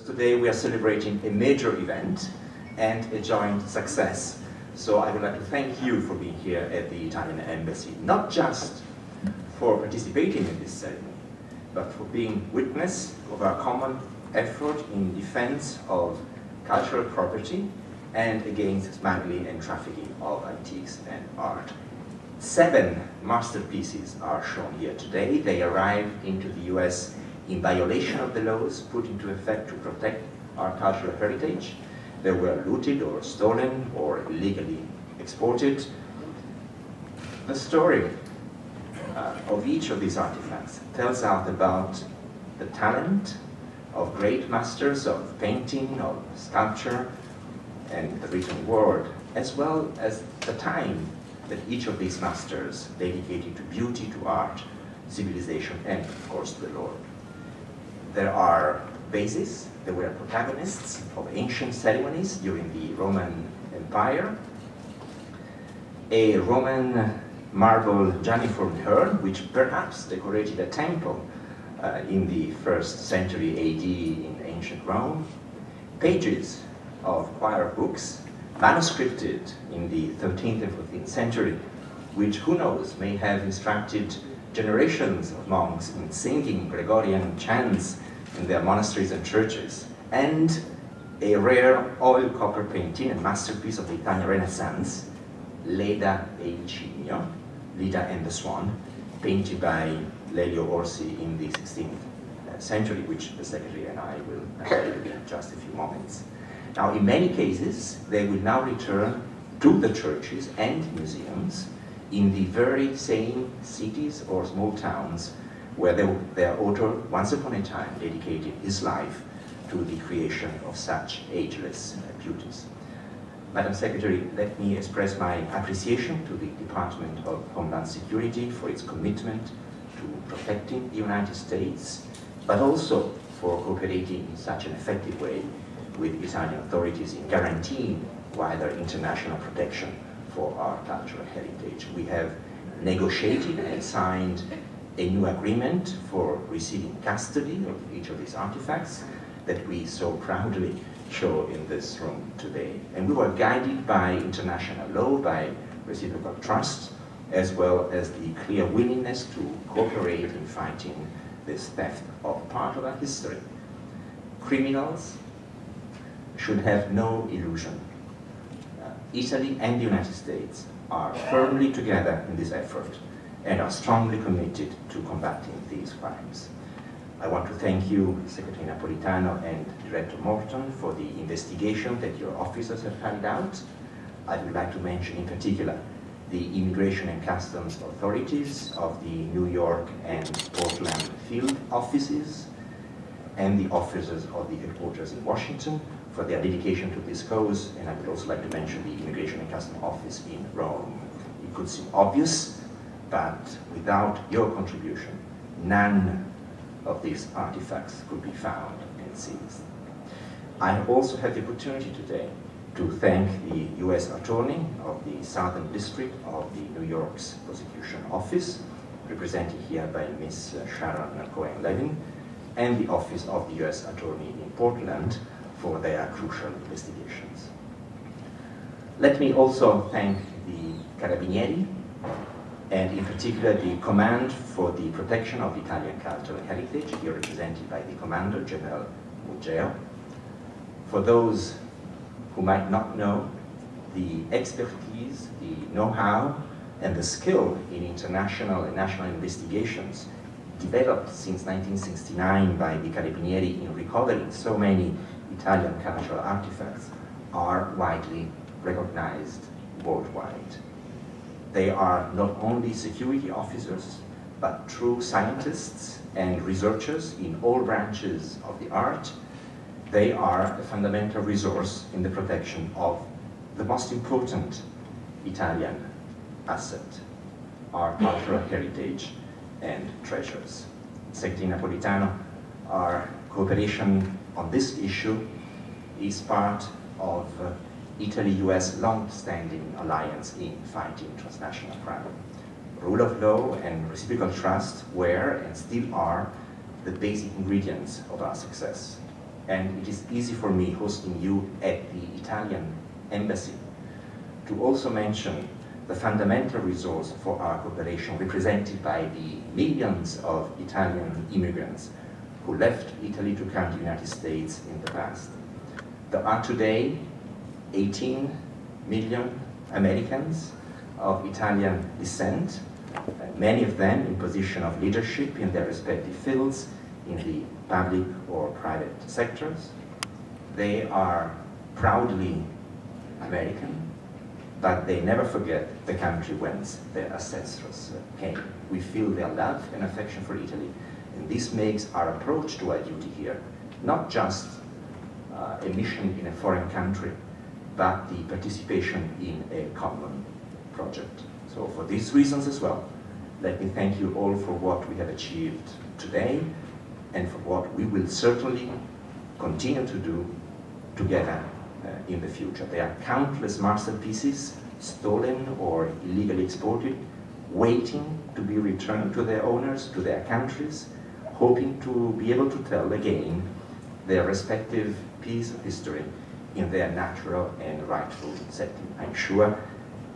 today we are celebrating a major event and a joint success. So I would like to thank you for being here at the Italian Embassy, not just for participating in this ceremony, but for being witness of our common effort in defense of cultural property and against smuggling and trafficking of antiques and art. 7 masterpieces are shown here today. They arrived into the US in violation of the laws put into effect to protect our cultural heritage. They were looted or stolen or illegally exported. The story of each of these artifacts tells out about the talent of great masters of painting, of sculpture, and the written word, as well as the time that each of these masters dedicated to beauty, to art, civilization, and of course to the Lord. There are vases that were protagonists of ancient ceremonies during the Roman Empire. A Roman marble Janiform urn, which perhaps decorated a temple in the 1st century AD in ancient Rome. Pages of choir books, manuscripted in the 13th and 14th century, which, who knows, may have instructed generations of monks in singing Gregorian chants in their monasteries and churches, and a rare oil copper painting, a masterpiece of the Italian Renaissance, Leda e il Cigno, Leda and the Swan, painted by Lelio Orsi in the 16th century, which the Secretary and I will unveil in just a few moments. Now, in many cases, they will now return to the churches and museums in the very same cities or small towns where their author, once upon a time, dedicated his life to the creation of such ageless beauties. Madam Secretary, let me express my appreciation to the Department of Homeland Security for its commitment to protecting the United States, but also for cooperating in such an effective way with Italian authorities in guaranteeing wider international protection for our cultural heritage. We have negotiated and signed a new agreement for receiving custody of each of these artifacts that we so proudly show in this room today. And we were guided by international law, by reciprocal trust, as well as the clear willingness to cooperate in fighting this theft of part of our history. Criminals should have no illusion. Italy and the United States are firmly together in this effort and are strongly committed to combating these crimes. I want to thank you, Secretary Napolitano and Director Morton, for the investigation that your officers have carried out. I would like to mention in particular the Immigration and Customs authorities of the New York and Portland field offices and the officers of the headquarters in Washington for their dedication to this cause, and I would also like to mention the Immigration and Customs office in Rome. It could seem obvious, but without your contribution, none of these artifacts could be found and seized. I also had the opportunity today to thank the US Attorney of the Southern District of the New York's Prosecution Office, represented here by Ms. Sharon Levin, and the Office of the US Attorney in Portland for their crucial investigations. Let me also thank the Carabinieri, and in particular the Command for the Protection of Italian Cultural Heritage, here represented by the Commander, General Muggeo. For those who might not know, the expertise, the know-how, and the skill in international and national investigations developed since 1969 by the Carabinieri in recovering so many Italian cultural artifacts are widely recognized worldwide. They are not only security officers, but true scientists and researchers in all branches of the art. They are a fundamental resource in the protection of the most important Italian asset, our cultural heritage and treasures. Secretary Napolitano, our cooperation on this issue is part of Italy-US long-standing alliance in fighting transnational crime. Rule of law and reciprocal trust were and still are the basic ingredients of our success. and it is easy for me hosting you at the Italian embassy to also mention the fundamental resource for our cooperation represented by the millions of Italian immigrants who left Italy to come to the United States in the past. There are today 18 million Americans of Italian descent, many of them in position of leadership in their respective fields in the public or private sectors. They are proudly American, but they never forget the country whence their ancestors came. We feel their love and affection for Italy, and this makes our approach to our duty here not just a mission in a foreign country, but the participation in a common project. So for these reasons as well, let me thank you all for what we have achieved today and for what we will certainly continue to do together in the future. There are countless masterpieces stolen or illegally exported, waiting to be returned to their owners, to their countries, hoping to be able to tell again their respective piece of history in their natural and rightful setting. I'm sure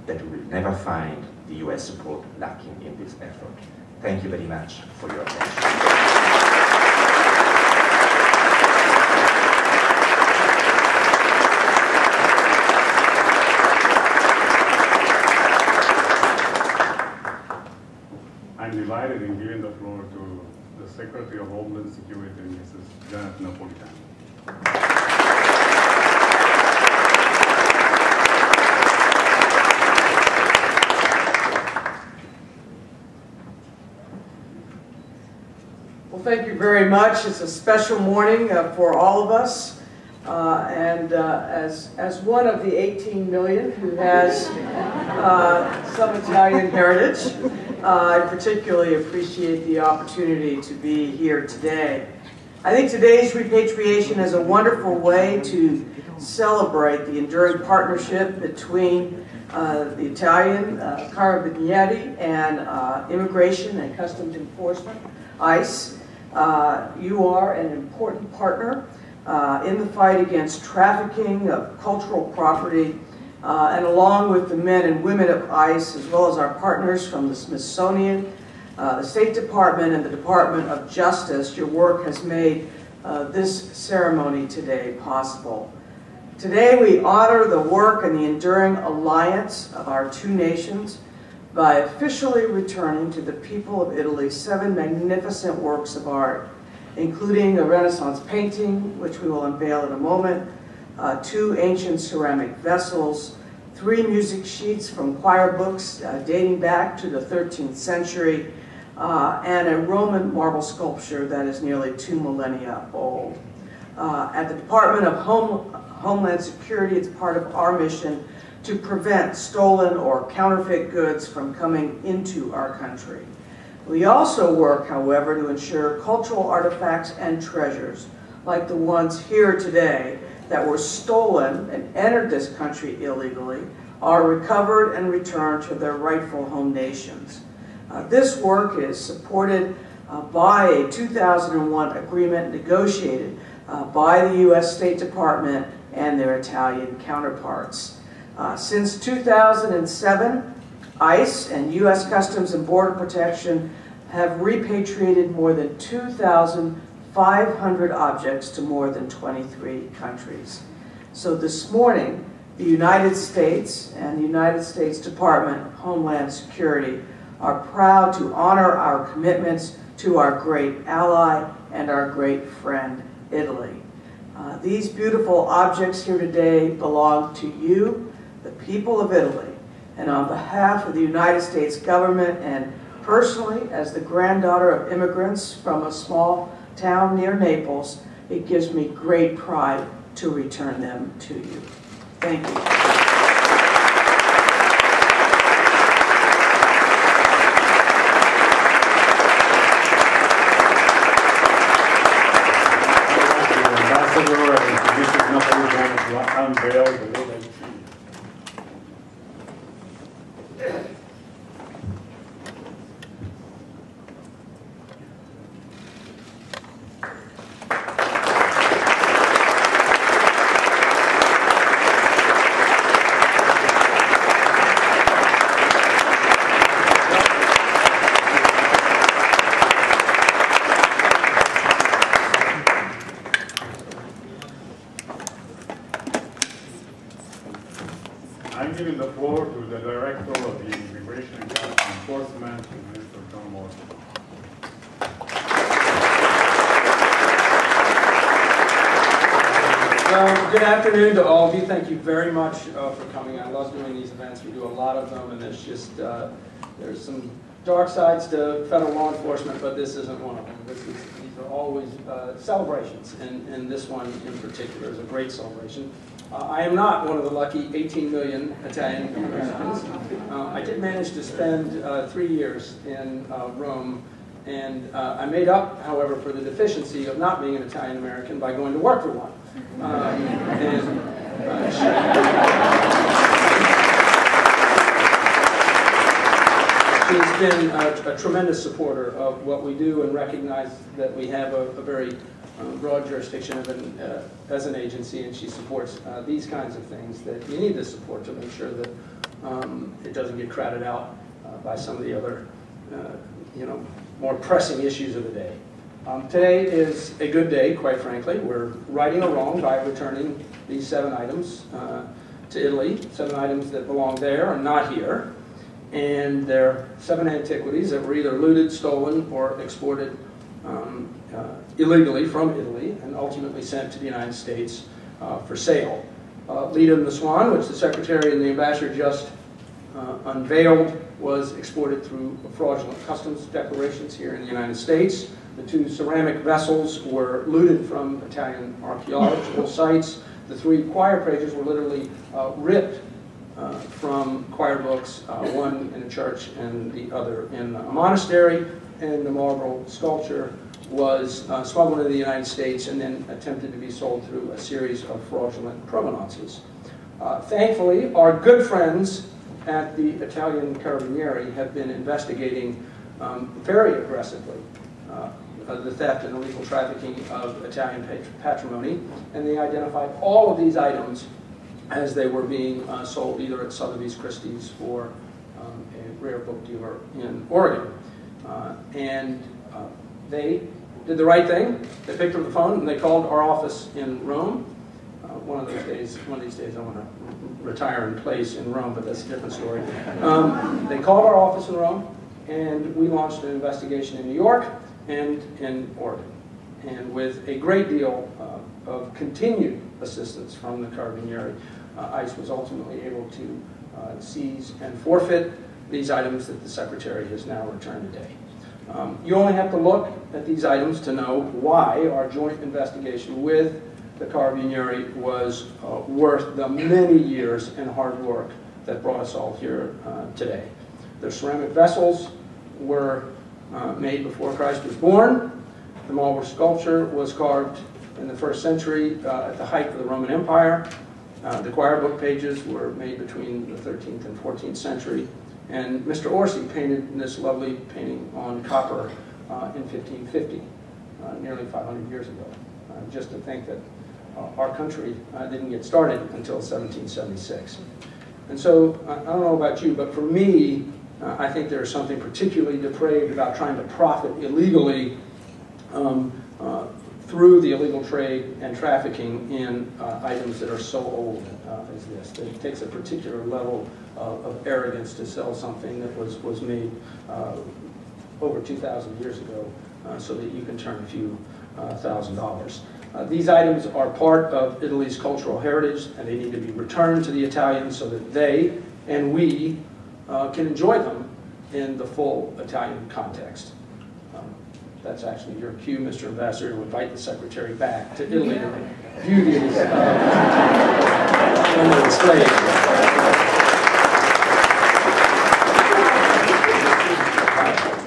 that we will never find the US support lacking in this effort. Thank you very much for your attention. I'm delighted in giving the floor to the Secretary of Homeland Security, Mrs. Janet Napolitano. Well, thank you very much. It's a special morning for all of us. As one of the 18 million who has some Italian heritage, I particularly appreciate the opportunity to be here today. I think today's repatriation is a wonderful way to celebrate the enduring partnership between the Italian Carabinieri and Immigration and Customs Enforcement, ICE. You are an important partner in the fight against trafficking of cultural property, and along with the men and women of ICE, as well as our partners from the Smithsonian, the State Department, and the Department of Justice, your work has made this ceremony today possible. Today we honor the work and the enduring alliance of our two nations by officially returning to the people of Italy 7 magnificent works of art, including a Renaissance painting, which we will unveil in a moment, 2 ancient ceramic vessels, 3 music sheets from choir books dating back to the 13th century, and a Roman marble sculpture that is nearly 2 millennia old. At the Department of Homeland Security, it's part of our mission to prevent stolen or counterfeit goods from coming into our country. We also work, however, to ensure cultural artifacts and treasures, like the ones here today that were stolen and entered this country illegally, are recovered and returned to their rightful home nations. This work is supported by a 2001 agreement negotiated by the US State Department and their Italian counterparts. Since 2007, ICE and US Customs and Border Protection have repatriated more than 2,500 objects to more than 23 countries. So this morning, the United States and the United States Department of Homeland Security are proud to honor our commitments to our great ally and our great friend, Italy. These beautiful objects here today belong to you, the people of Italy, and on behalf of the United States government and personally, as the granddaughter of immigrants from a small town near Naples, it gives me great pride to return them to you. Thank you. Ambassador and Mrs. Napolitano to unveil the Levin. I'm giving the floor to the Director of the Immigration and Customs Enforcement, Mr. John Morton. Good afternoon to all of you. Thank you very much for coming. I love doing these events. We do a lot of them, and there's just there's some dark sides to federal law enforcement, but this isn't one of them. These are always celebrations, and this one in particular is a great celebration. I am not one of the lucky 18 million Italian Americans. I did manage to spend 3 years in Rome, and I made up, however, for the deficiency of not being an Italian American by going to work for one. She's been a tremendous supporter of what we do and recognized that we have a very broad jurisdiction as an agency, and she supports these kinds of things that you need to support to make sure that it doesn't get crowded out by some of the other more pressing issues of the day. Today is a good day, quite frankly. We're righting a wrong by returning these 7 items to Italy, 7 items that belong there and not here. And they're 7 antiquities that were either looted, stolen, or exported illegally from Italy and ultimately sent to the United States for sale. Leda and the Swan, which the Secretary and the Ambassador just unveiled, was exported through fraudulent customs declarations here in the United States. The 2 ceramic vessels were looted from Italian archaeological sites. The 3 choir pages were literally ripped from choir books, one in a church and the other in a monastery. And the marble sculpture was smuggled into the United States and then attempted to be sold through a series of fraudulent provenances. Thankfully, our good friends at the Italian Carabinieri have been investigating very aggressively the theft and illegal trafficking of Italian patrimony, and they identified all of these items as they were being sold either at Sotheby's Christie's or a rare book dealer in Oregon. They did the right thing. They picked up the phone and they called our office in Rome. One of these days I want to retire in place in Rome, but that's a different story. They called our office in Rome, and we launched an investigation in New York and in Oregon. And with a great deal of continued assistance from the Carabinieri, ICE was ultimately able to seize and forfeit these items that the Secretary has now returned today. You only have to look at these items to know why our joint investigation with the Carabinieri was worth the many years and hard work that brought us all here today. The ceramic vessels were made before Christ was born. The marble sculpture was carved in the 1st century at the height of the Roman Empire. The choir book pages were made between the 13th and 14th century. And Mr. Orsi painted this lovely painting on copper in 1550, nearly 500 years ago. Just to think that our country didn't get started until 1776. And so, I don't know about you, but for me, I think there's something particularly depraved about trying to profit illegally through the illegal trade and trafficking in items that are so old as this. It takes a particular level of arrogance to sell something that was made over 2,000 years ago so that you can turn a few $1,000. These items are part of Italy's cultural heritage, and they need to be returned to the Italians so that they and we can enjoy them in the full Italian context. That's actually your cue, Mr. Ambassador, to invite the Secretary back to Italy to view these under display.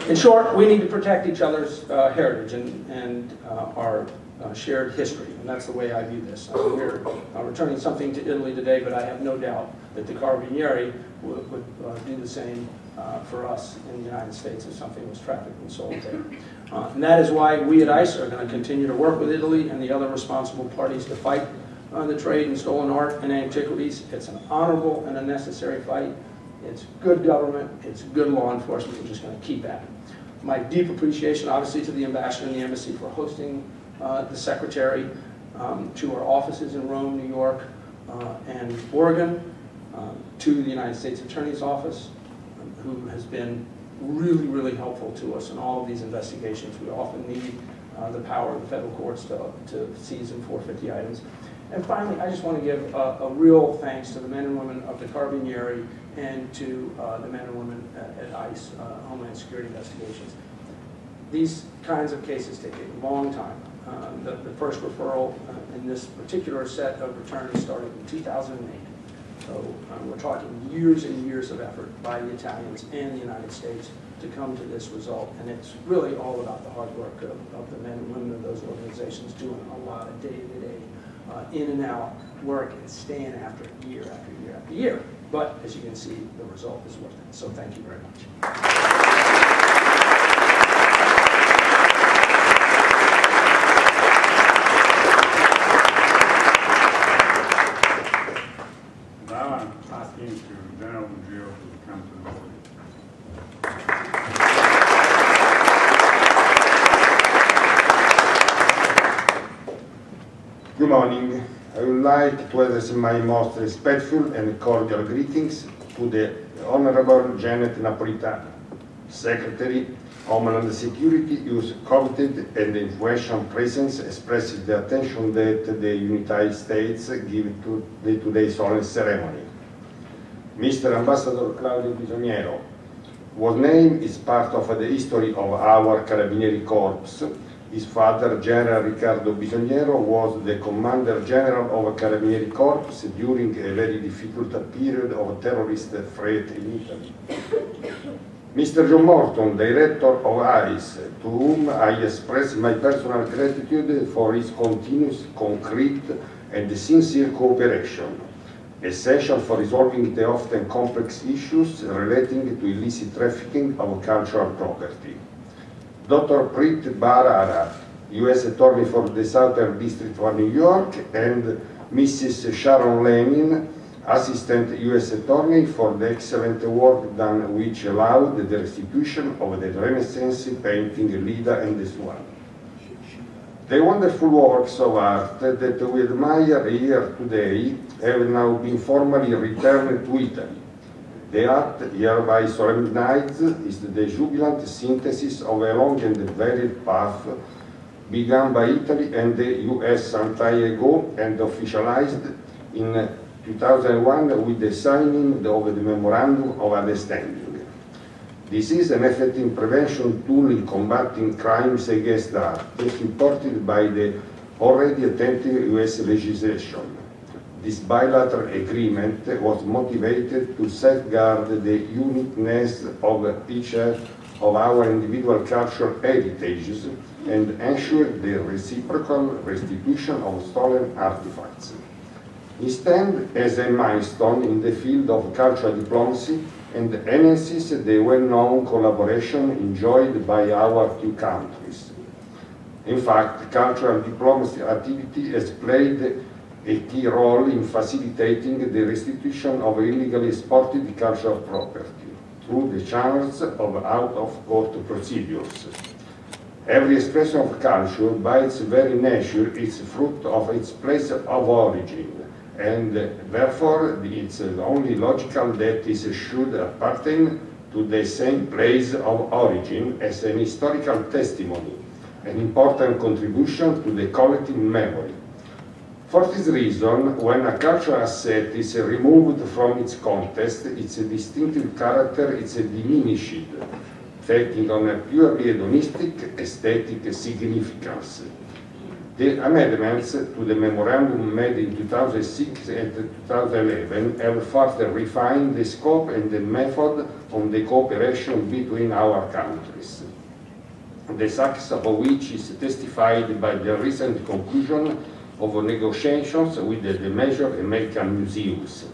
In short, we need to protect each other's heritage and our shared history, and that's the way I view this. We're returning something to Italy today, but I have no doubt that the Carabinieri would do the same for us in the United States if something was trafficked and sold there. And that is why we at ICE are going to continue to work with Italy and the other responsible parties to fight the trade in stolen art and antiquities. It's an honorable and a necessary fight. It's good government. It's good law enforcement. We're just going to keep at it. My deep appreciation, obviously, to the Ambassador and the Embassy for hosting the Secretary, to our offices in Rome, New York, and Oregon, to the United States Attorney's Office, who has been really, really helpful to us in all of these investigations. We often need the power of the federal courts to seize and forfeit the items. And finally, I just want to give a real thanks to the men and women of the Carabinieri and to the men and women at ICE, Homeland Security Investigations. These kinds of cases take a long time. The first referral in this particular set of returns started in 2008. So we're talking years and years of effort by the Italians and the United States to come to this result. And it's really all about the hard work of the men and women of those organizations doing a lot of day-to-day in and out work and staying after it year after year after year. But as you can see, the result is worth it. So thank you very much. To General Muggeo to come to the podium. Good morning. I would like to address my most respectful and cordial greetings to the Honorable Janet Napolitano, Secretary, Homeland Security, whose coveted and influential presence expresses the attention that the United States give to today's solemn ceremony. Mr. Ambassador Claudio Bisogniero, whose name is part of the history of our Carabinieri Corps. His father, General Riccardo Bisogniero, was the Commander General of Carabinieri Corps during a very difficult period of terrorist threat in Italy. Mr. John Morton, Director of ICE, to whom I express my personal gratitude for his continuous, concrete, and sincere cooperation, essential for resolving the often complex issues relating to illicit trafficking of cultural property. Dr. Preet Bharara, US Attorney for the Southern District of New York, and Mrs. Sharon Levin, Assistant US Attorney, for the excellent work done which allowed the restitution of the Renaissance painting Leda and the Swan. The wonderful works of art that we admire here today have now been formally returned to Italy. The art hereby solemnized is the jubilant synthesis of a long and varied path begun by Italy and the US some time ago and officialized in 2001 with the signing of the Memorandum of Understanding. This is an effective prevention tool in combating crimes against art, supported by the already attentive US legislation. This bilateral agreement was motivated to safeguard the uniqueness of each of our individual cultural heritages and ensure the reciprocal restitution of stolen artifacts. Instead, as a milestone in the field of cultural diplomacy and enhances the well-known collaboration enjoyed by our two countries. In fact, cultural diplomacy activity has played a key role in facilitating the restitution of illegally exported cultural property through the channels of out-of-court procedures. Every expression of culture, by its very nature, is fruit of its place of origin, and therefore it's only logical that it should appertain to the same place of origin as an historical testimony, an important contribution to the collective memory. For this reason, when a cultural asset is removed from its context, its distinctive character is diminished, taking on a purely hedonistic aesthetic significance. The amendments to the memorandum made in 2006 and 2011 have further refined the scope and the method of the cooperation between our countries, the success of which is testified by the recent conclusion of negotiations with the major American museums.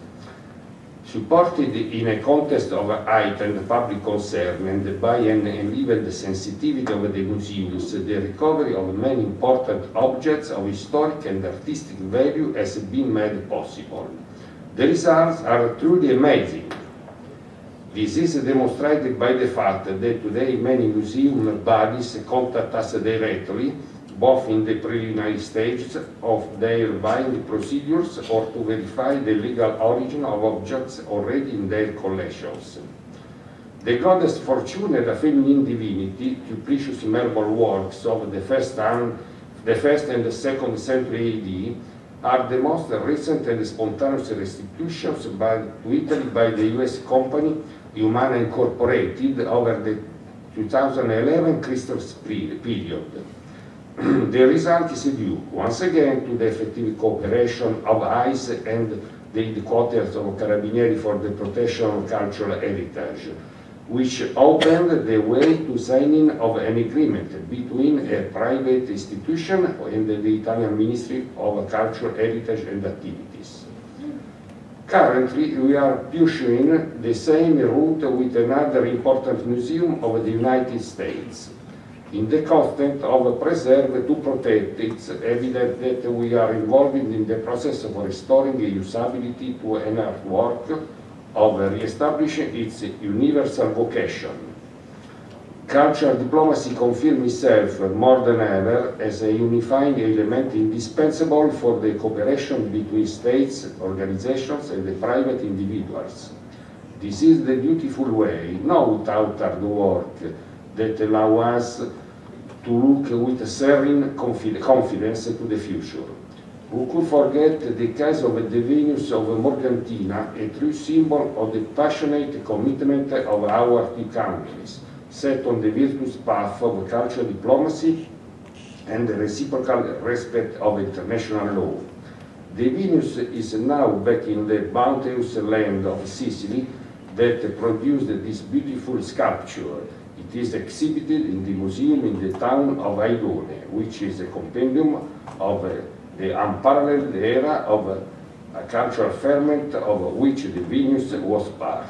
Supported in a context of heightened public concern and by an enlivened sensitivity of the museums, the recovery of many important objects of historic and artistic value has been made possible. The results are truly amazing. This is demonstrated by the fact that today many museum bodies contact us directly both in the preliminary stages of their buying procedures or to verify the legal origin of objects already in their collections. The goddess Fortune and a feminine divinity, two precious marble works of the first and the 2nd century AD, are the most recent and spontaneous restitutions to Italy by the US company Humana Incorporated over the 2011 Christmas period. The result is due, once again, to the effective cooperation of ICE and the headquarters of Carabinieri for the protection of cultural heritage, which opened the way to signing of an agreement between a private institution and the Italian Ministry of Cultural Heritage and Activities. Currently, we are pursuing the same route with another important museum of the United States. In the context of preserve to protect, it's evident that we are involved in the process of restoring usability to an artwork, of re-establishing its universal vocation. Cultural diplomacy confirms itself more than ever as a unifying element indispensable for the cooperation between states, organizations, and the private individuals. This is the beautiful way, not without hard work, that allows us to look with serene confidence to the future. Who could forget the case of the Venus of Morgantina, a true symbol of the passionate commitment of our two countries, set on the virtuous path of cultural diplomacy and the reciprocal respect of international law. The Venus is now back in the bounteous land of Sicily that produced this beautiful sculpture. It is exhibited in the museum in the town of Aidone, which is a compendium of the unparalleled era of a cultural ferment of which the Venus was part.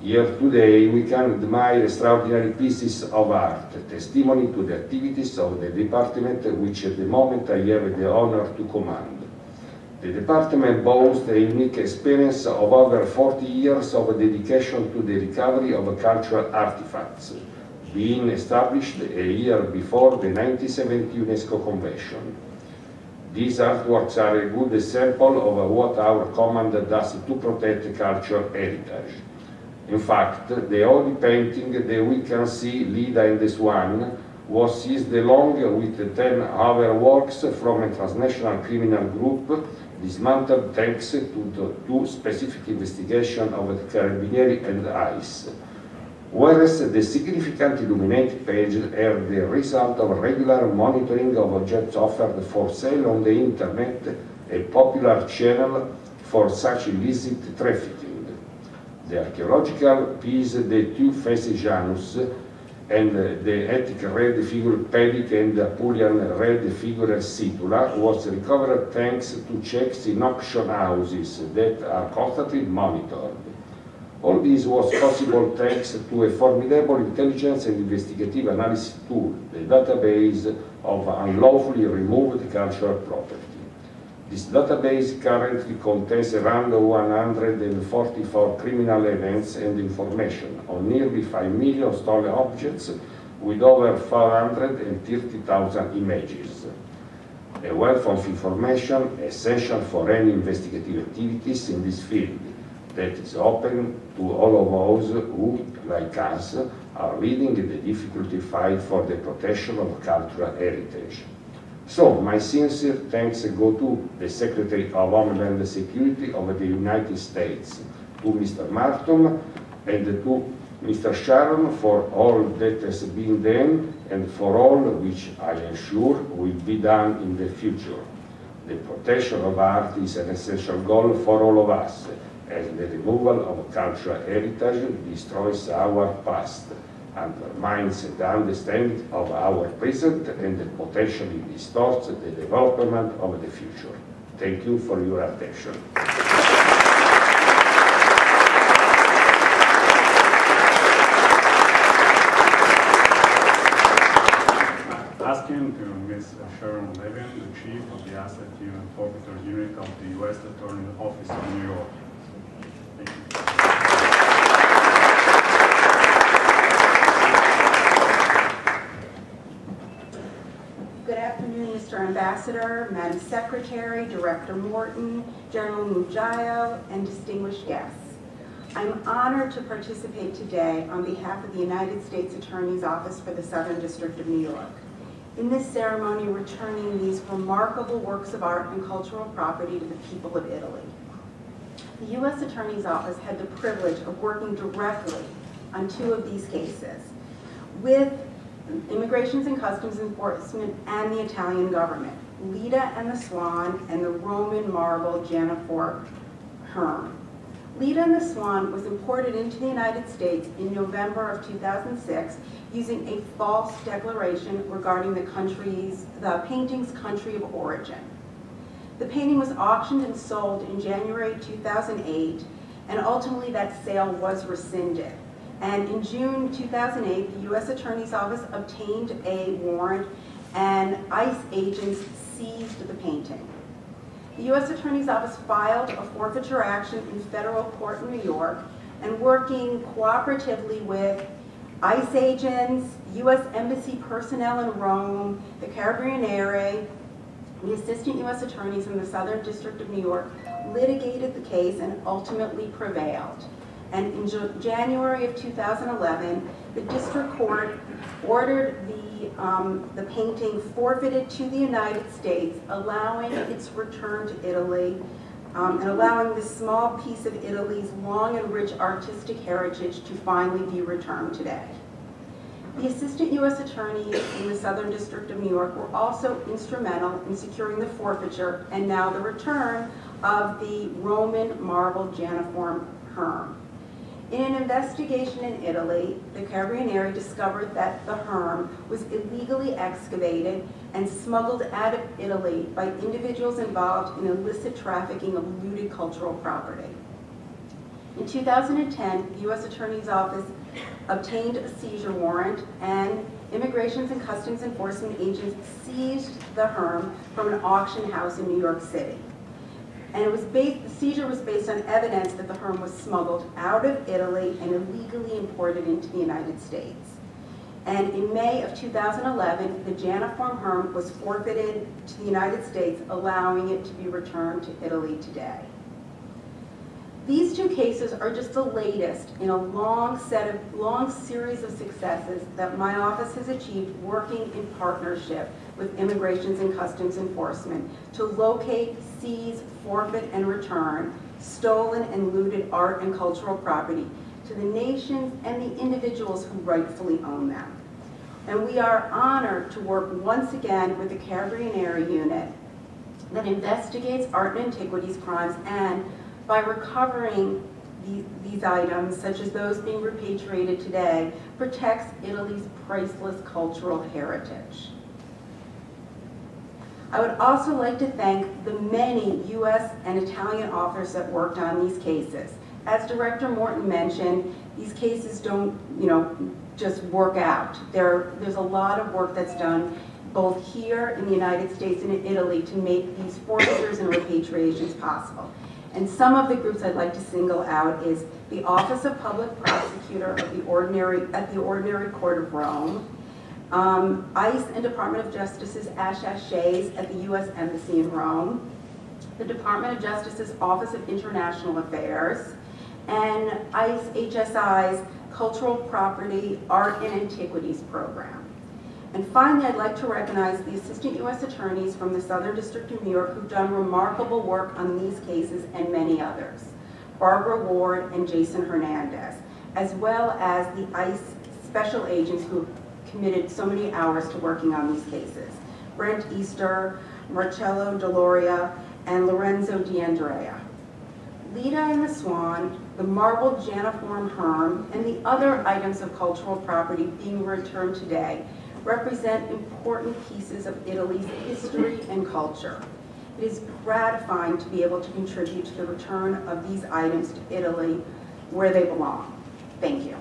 Here today we can admire extraordinary pieces of art, testimony to the activities of the department which at the moment I have the honor to command. The department boasts a unique experience of over 40 years of dedication to the recovery of cultural artifacts, being established a year before the 1970 UNESCO Convention. These artworks are a good example of what our command does to protect cultural heritage. In fact, the only painting that we can see, Lida and the Swan, was seized along with 10 other works from a transnational criminal group dismantled thanks to the two specific investigations of the Carabinieri and ICE. Whereas the significant illuminated pages are the result of regular monitoring of objects offered for sale on the internet, a popular channel for such illicit trafficking. The archaeological piece The Two-Faced Janus and the Attic red figure Pedic and the Apulian red figure Situla was recovered thanks to checks in auction houses that are constantly monitored. All this was possible thanks to a formidable intelligence and investigative analysis tool, the database of unlawfully removed cultural property. This database currently contains around 144 criminal events and information on nearly 5 million stolen objects with over 430,000 images. A wealth of information essential for any investigative activities in this field that is open to all of us who, like us, are leading the difficult fight for the protection of cultural heritage. So, my sincere thanks go to the Secretary of Homeland Security of the United States, to Mr. Morton, and to Mr. Sharon for all that has been done and for all which I am sure will be done in the future. The protection of art is an essential goal for all of us, as the removal of cultural heritage destroys our past, undermines the understanding of our present, and potentially distorts the development of the future. Thank you for your attention. Asking to Ms. Sharon Levin, the Chief of the Asset and Forfeiture Unit of the US Attorney Office of New York. Thank you. Good Ambassador, Madam Secretary, Director Morton, General Muggeo, and distinguished guests. I'm honored to participate today on behalf of the United States Attorney's Office for the Southern District of New York in this ceremony returning these remarkable works of art and cultural property to the people of Italy. The U.S. Attorney's Office had the privilege of working directly on 2 of these cases with Immigration and Customs Enforcement and the Italian government, Leda and the Swan and the Roman marble Janiform Herm. Leda and the Swan was imported into the United States in November of 2006 using a false declaration regarding the painting's country of origin. The painting was auctioned and sold in January 2008, and ultimately that sale was rescinded. And in June 2008, the U.S. Attorney's Office obtained a warrant and ICE agents seized the painting. The U.S. Attorney's Office filed a forfeiture action in federal court in New York, and working cooperatively with ICE agents, U.S. Embassy personnel in Rome, the Carabinieri, the assistant U.S. attorneys from the Southern District of New York litigated the case and ultimately prevailed. And in January of 2011, the district court ordered the painting forfeited to the United States, allowing its return to Italy, and allowing this small piece of Italy's long and rich artistic heritage to finally be returned today. The assistant U.S. attorneys in the Southern District of New York were also instrumental in securing the forfeiture and now the return of the Roman marble Janiform Herm. In an investigation in Italy, the Carabinieri discovered that the Herm was illegally excavated and smuggled out of Italy by individuals involved in illicit trafficking of looted cultural property. In 2010, the U.S. Attorney's Office obtained a seizure warrant, and Immigration and Customs Enforcement agents seized the Herm from an auction house in New York City. And the seizure was based on evidence that the Herm was smuggled out of Italy and illegally imported into the United States. And in May of 2011, the Janiform Herm was forfeited to the United States, allowing it to be returned to Italy today. These 2 cases are just the latest in a long series of successes that my office has achieved working in partnership with Immigration and Customs Enforcement to locate, seize, forfeit, and return stolen and looted art and cultural property to the nations and the individuals who rightfully own them. And we are honored to work once again with the Carabinieri unit that investigates art and antiquities crimes, and by recovering these items, such as those being repatriated today, protects Italy's priceless cultural heritage. I would also like to thank the many U.S. and Italian authors that worked on these cases. As Director Morton mentioned, these cases don't, just work out. There's a lot of work that's done both here in the United States and in Italy to make these forfeitures and repatriations possible. And some of the groups I'd like to single out is the Office of Public Prosecutor at the Ordinary Court of Rome, ICE and Department of Justice's attaches at the U.S. Embassy in Rome, the Department of Justice's Office of International Affairs, and ICE HSI's Cultural Property, Art and Antiquities Program. And finally, I'd like to recognize the Assistant U.S. Attorneys from the Southern District of New York who've done remarkable work on these cases and many others, Barbara Ward and Jason Hernandez, as well as the ICE special agents who committed so many hours to working on these cases, Brent Easter, Marcello Deloria, and Lorenzo D'Andrea. Leda and the Swan, the marble Janiform Herm, and the other items of cultural property being returned today represent important pieces of Italy's history and culture. It is gratifying to be able to contribute to the return of these items to Italy where they belong. Thank you.